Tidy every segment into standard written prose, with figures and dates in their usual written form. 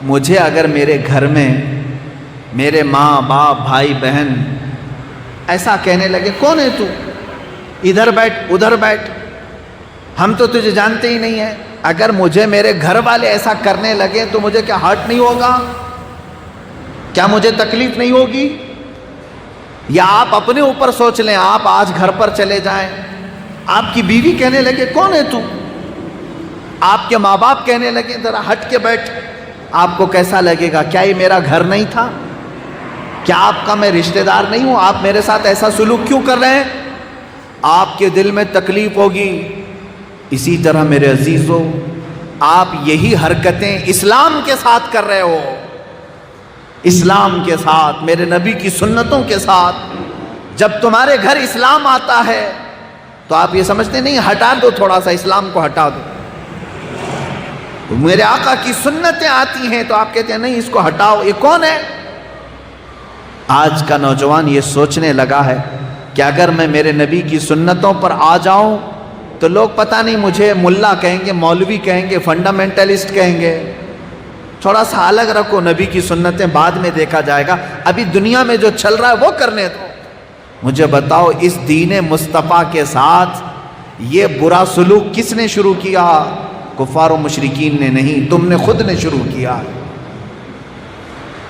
مجھے اگر میرے گھر میں میرے ماں باپ بھائی بہن ایسا کہنے لگے کون ہے تو، ادھر بیٹھ ادھر بیٹھ، ہم تو تجھے جانتے ہی نہیں ہیں، اگر مجھے میرے گھر والے ایسا کرنے لگے تو مجھے کیا ہرٹ نہیں ہوگا؟ کیا مجھے تکلیف نہیں ہوگی؟ یا آپ اپنے اوپر سوچ لیں، آپ آج گھر پر چلے جائیں، آپ کی بیوی کہنے لگے کون ہے تو، آپ کے ماں باپ کہنے لگے ذرا ہٹ کے بیٹھ، آپ کو کیسا لگے گا؟ کیا یہ میرا گھر نہیں تھا؟ کیا آپ کا میں رشتہ دار نہیں ہوں؟ آپ میرے ساتھ ایسا سلوک کیوں کر رہے ہیں؟ آپ کے دل میں تکلیف ہوگی۔ اسی طرح میرے عزیزو، آپ یہی حرکتیں اسلام کے ساتھ کر رہے ہو، اسلام کے ساتھ، میرے نبی کی سنتوں کے ساتھ۔ جب تمہارے گھر اسلام آتا ہے تو آپ یہ سمجھتے نہیں ہٹا دو، تھوڑا سا اسلام کو ہٹا دو، میرے آقا کی سنتیں آتی ہیں تو آپ کہتے ہیں نہیں اس کو ہٹاؤ، یہ کون ہے؟ آج کا نوجوان یہ سوچنے لگا ہے کہ اگر میں میرے نبی کی سنتوں پر آ جاؤں تو لوگ پتہ نہیں مجھے ملا کہیں گے، مولوی کہیں گے، فنڈامنٹلسٹ کہیں گے، تھوڑا سا الگ رکھو، نبی کی سنتیں بعد میں دیکھا جائے گا، ابھی دنیا میں جو چل رہا ہے وہ کرنے دو۔ مجھے بتاؤ اس دین مصطفیٰ کے ساتھ یہ برا سلوک کس نے شروع کیا؟ کفار و مشرکین نے نہیں، تم نے خود نے شروع کیا۔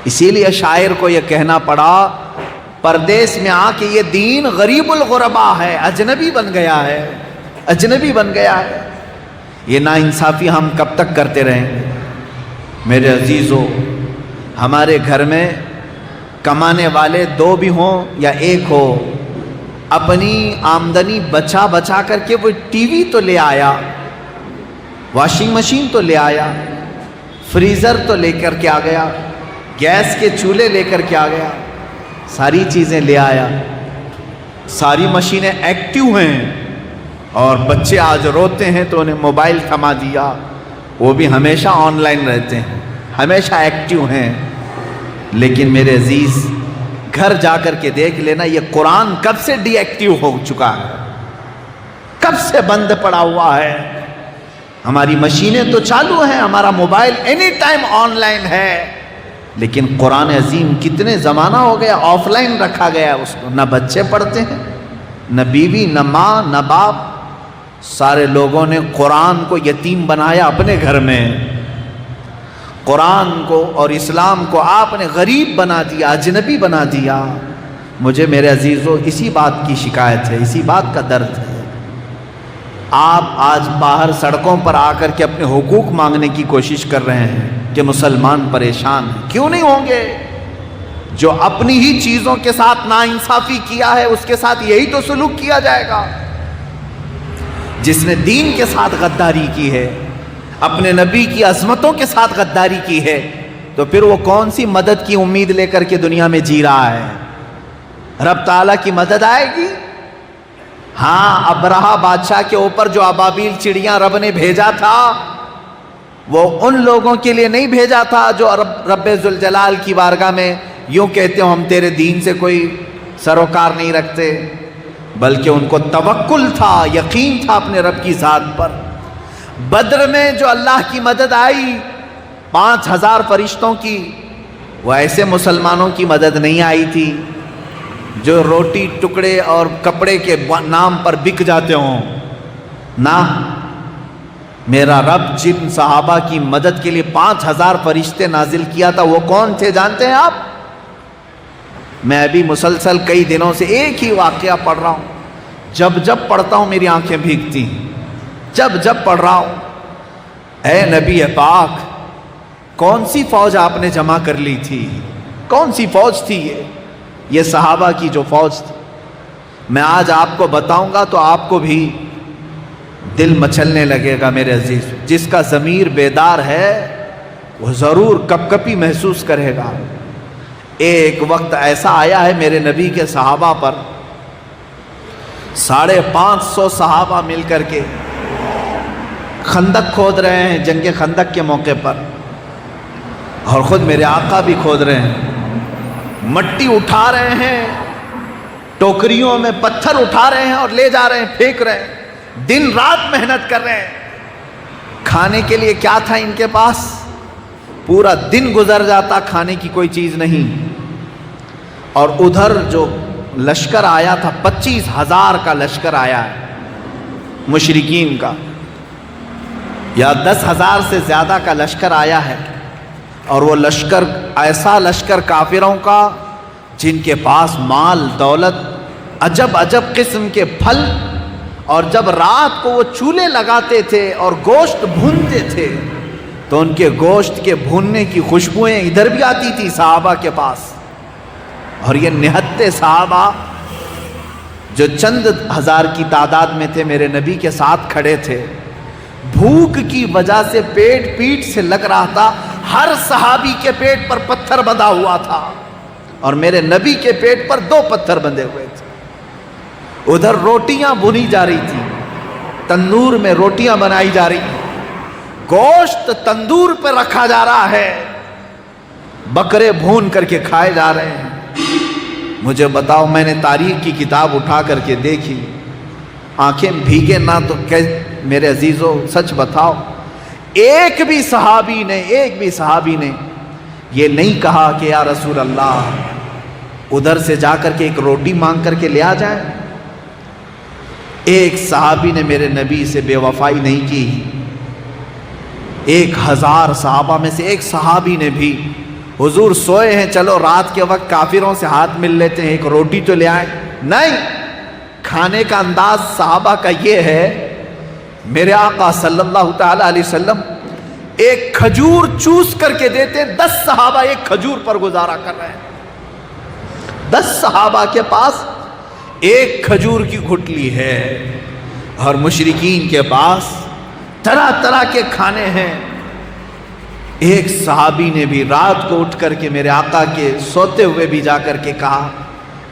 اسی لیے شاعر کو یہ کہنا پڑا، پردیس میں آ کے یہ دین غریب الغربا ہے، اجنبی بن گیا ہے، اجنبی بن گیا ہے۔ یہ ناانصافی ہم کب تک کرتے رہیں گے؟ میرے عزیزو، ہمارے گھر میں کمانے والے دو بھی ہوں یا ایک ہو، اپنی آمدنی بچا بچا کر کے وہ ٹی وی تو لے آیا، واشنگ مشین تو لے آیا، فریزر تو لے کر کے آ گیا، گیس کے چولہے لے کر کے آ گیا، ساری چیزیں لے آیا، ساری مشینیں ایکٹیو ہیں، اور بچے آج روتے ہیں تو انہیں موبائل تھما دیا، وہ بھی ہمیشہ آن لائن رہتے ہیں، ہمیشہ ایکٹیو ہیں۔ لیکن میرے عزیز، گھر جا کر کے دیکھ لینا یہ قرآن کب سے ڈی ایکٹیو ہو چکا ہے، کب سے بند پڑا ہوا ہے۔ ہماری مشینیں تو چالو ہیں، ہمارا mobile any time on line ہے، لیکن قرآن عظیم کتنے زمانہ ہو گیا آف لائن رکھا گیا اس کو، نہ بچے پڑھتے ہیں، نہ بیوی، نہ ماں، نہ باپ، سارے لوگوں نے قرآن کو یتیم بنایا اپنے گھر میں، قرآن کو اور اسلام کو آپ نے غریب بنا دیا، اجنبی بنا دیا۔ مجھے میرے عزیزو اسی بات کی شکایت ہے، اسی بات کا درد ہے۔ آپ آج باہر سڑکوں پر آ کر کے اپنے حقوق مانگنے کی کوشش کر رہے ہیں کہ مسلمان پریشان ہیں، کیوں نہیں ہوں گے؟ جو اپنی ہی چیزوں کے ساتھ ناانصافی کیا ہے اس کے ساتھ یہی تو سلوک کیا جائے گا۔ جس نے دین کے ساتھ غداری کی ہے، اپنے نبی کی عظمتوں کے ساتھ غداری کی ہے، تو پھر وہ کون سی مدد کی امید لے کر کے دنیا میں جی رہا ہے؟ رب تعالیٰ کی مدد آئے گی؟ ہاں، ابرہہ بادشاہ کے اوپر جو ابابیل چڑیاں رب نے بھیجا تھا، وہ ان لوگوں کے لیے نہیں بھیجا تھا جو رب ذوالجلال کی بارگاہ میں یوں کہتے ہو ہم تیرے دین سے کوئی سروکار نہیں رکھتے، بلکہ ان کو توکل تھا، یقین تھا اپنے رب کی ذات پر۔ بدر میں جو اللہ کی مدد آئی 5000 فرشتوں کی، وہ ایسے مسلمانوں کی مدد نہیں آئی تھی جو روٹی ٹکڑے اور کپڑے کے نام پر بک جاتے ہوں، نہ، میرا رب جن صحابہ کی مدد کے لیے 5000 فرشتے نازل کیا تھا وہ کون تھے جانتے ہیں آپ؟ میں ابھی مسلسل کئی دنوں سے ایک ہی واقعہ پڑھ رہا ہوں، جب پڑھتا ہوں میری آنکھیں بھیگتی ہیں، جب پڑھ رہا ہوں۔ اے نبی پاک، کون سی فوج آپ نے جمع کر لی تھی؟ کون سی فوج تھی یہ صحابہ کی جو فوج تھی؟ میں آج آپ کو بتاؤں گا تو آپ کو بھی دل مچلنے لگے گا میرے عزیز۔ جس کا ضمیر بیدار ہے وہ ضرور کپکپی محسوس کرے گا۔ ایک وقت ایسا آیا ہے میرے نبی کے صحابہ پر، 550 صحابہ مل کر کے خندق کھود رہے ہیں جنگ خندق کے موقع پر، اور خود میرے آقا بھی کھود رہے ہیں، مٹی اٹھا رہے ہیں، ٹوکریوں میں پتھر اٹھا رہے ہیں اور لے جا رہے ہیں، پھینک رہے ہیں، دن رات محنت کر رہے ہیں۔ کھانے کے لیے کیا تھا ان کے پاس؟ پورا دن گزر جاتا کھانے کی کوئی چیز نہیں. اور ادھر جو لشکر آیا تھا 25,000 کا لشکر آیا ہے مشرکین کا، یا 10,000 سے زیادہ کا لشکر آیا ہے. اور وہ لشکر ایسا لشکر کافروں کا جن کے پاس مال دولت، عجب عجب قسم کے پھل، اور جب رات کو وہ چولہے لگاتے تھے اور گوشت بھونتے تھے تو ان کے گوشت کے بھوننے کی خوشبوئیں ادھر بھی آتی تھی صحابہ کے پاس. اور یہ نہتے صحابہ جو چند ہزار کی تعداد میں تھے میرے نبی کے ساتھ کھڑے تھے، بھوک کی وجہ سے پیٹ پیٹ سے لگ رہا تھا. ہر صحابی کے پیٹ پر پتھر بندھا ہوا تھا اور میرے نبی کے پیٹ پر 2 پتھر بندھے ہوئے تھے. ادھر روٹیاں بھونی جا رہی تھی، تندور میں روٹیاں بنائی جا رہی، گوشت تندور پہ رکھا جا رہا ہے، بکرے بھون کر کے کھائے جا رہے ہیں. مجھے بتاؤ، میں نے تاریخ کی کتاب اٹھا کر کے دیکھی، آنکھیں بھیگے نہ تو میرے عزیزو سچ بتاؤ، ایک بھی صحابی نے یہ نہیں کہا کہ یا رسول اللہ ادھر سے جا کر کے ایک روٹی مانگ کر کے لے آ جائیں. ایک صحابی نے میرے نبی سے بے وفائی نہیں کی. 1,000 صحابہ میں سے ایک صحابی نے بھی، حضور سوئے ہیں، چلو رات کے وقت کافروں سے ہاتھ مل لیتے ہیں، ایک روٹی تو لے آئیں. نہیں، کھانے کا انداز صحابہ کا یہ ہے، میرے آقا صلی اللہ تعالی علیہ وسلم ایک کھجور چوس کر کے دیتے. 10 صحابہ ایک کھجور پر گزارا کر رہے ہیں. 10 صحابہ کے پاس ایک کھجور کی گھٹلی ہے اور مشرکین کے پاس طرح طرح کے کھانے ہیں. ایک صحابی نے بھی رات کو اٹھ کر کے میرے آقا کے سوتے ہوئے بھی جا کر کے کہا،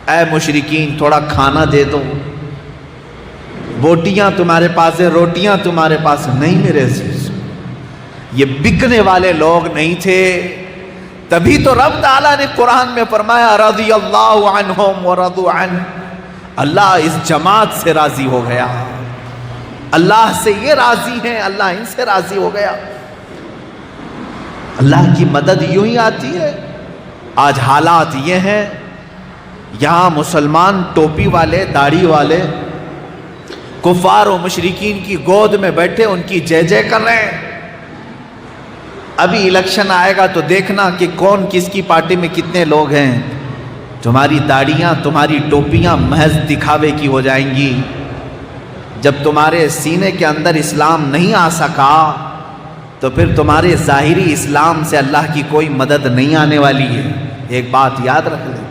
اے مشرکین تھوڑا کھانا دے دو، بوٹیاں تمہارے پاس ہیں، روٹیاں تمہارے پاس نہیں. میرے عزیز، یہ بکنے والے لوگ نہیں تھے. تبھی تو رب تعالیٰ نے قرآن میں فرمایا رضی اللہ عنہم ورضوا عنہ، اللہ اس جماعت سے راضی ہو گیا، اللہ سے یہ راضی ہیں، اللہ ان سے راضی ہو گیا. اللہ کی مدد یوں ہی آتی ہے. آج حالات یہ ہیں، یہاں مسلمان ٹوپی والے داڑھی والے کفار و مشرکین کی گود میں بیٹھے ان کی جے جے کر رہے ہیں. ابھی الیکشن آئے گا تو دیکھنا کہ کون کس کی پارٹی میں کتنے لوگ ہیں. تمہاری داڑیاں تمہاری ٹوپیاں محض دکھاوے کی ہو جائیں گی. جب تمہارے سینے کے اندر اسلام نہیں آ سکا تو پھر تمہارے ظاہری اسلام سے اللہ کی کوئی مدد نہیں آنے والی ہے. ایک بات یاد رکھ لیں،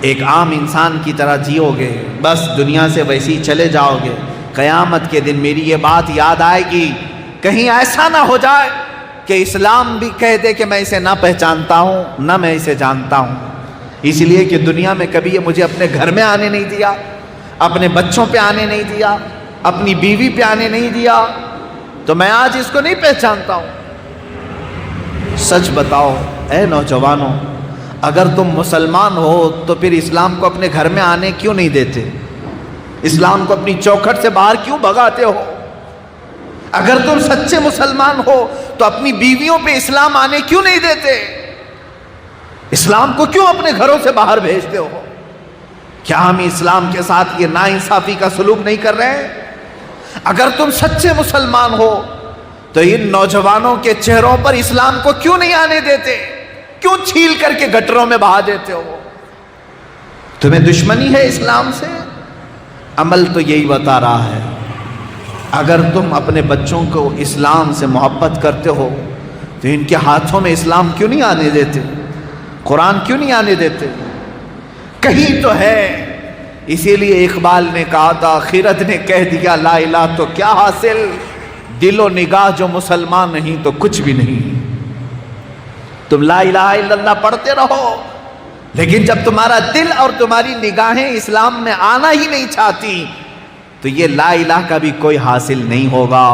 ایک عام انسان کی طرح جیو گے، بس دنیا سے ویسے ہی چلے جاؤ گے. قیامت کے دن میری یہ بات یاد آئے گی، کہیں ایسا نہ ہو جائے کہ اسلام بھی کہہ دے کہ میں اسے نہ پہچانتا ہوں نہ میں اسے جانتا ہوں، اس لیے کہ دنیا میں کبھی یہ مجھے اپنے گھر میں آنے نہیں دیا، اپنے بچوں پہ آنے نہیں دیا، اپنی بیوی پہ آنے نہیں دیا، تو میں آج اس کو نہیں پہچانتا ہوں. سچ بتاؤ اے نوجوانوں، اگر تم مسلمان ہو تو پھر اسلام کو اپنے گھر میں آنے کیوں نہیں دیتے؟ اسلام کو اپنی چوکھٹ سے باہر کیوں بھگاتے ہو؟ اگر تم سچے مسلمان ہو تو اپنی بیویوں پہ اسلام آنے کیوں نہیں دیتے؟ اسلام کو کیوں اپنے گھروں سے باہر بھیجتے ہو؟ کیا ہم اسلام کے ساتھ یہ ناانصافی کا سلوک نہیں کر رہے ہیں؟ اگر تم سچے مسلمان ہو تو ان نوجوانوں کے چہروں پر اسلام کو کیوں نہیں آنے دیتے؟ کیوں چھیل کر کے گٹروں میں بہا دیتے ہو؟ تمہیں دشمنی ہے اسلام سے؟ عمل تو یہی بتا رہا ہے. اگر تم اپنے بچوں کو اسلام سے محبت کرتے ہو تو ان کے ہاتھوں میں اسلام کیوں نہیں آنے دیتے؟ قرآن کیوں نہیں آنے دیتے؟ کہیں تو ہے. اسی لیے اقبال نے کہا تھا، خرد نے کہہ دیا لا الہ تو کیا حاصل، دل و نگاہ جو مسلمان نہیں تو کچھ بھی نہیں. تم لا الہ الا اللہ پڑھتے رہو، لیکن جب تمہارا دل اور تمہاری نگاہیں اسلام میں آنا ہی نہیں چاہتی تو یہ لا الہ کا بھی کوئی حاصل نہیں ہوگا.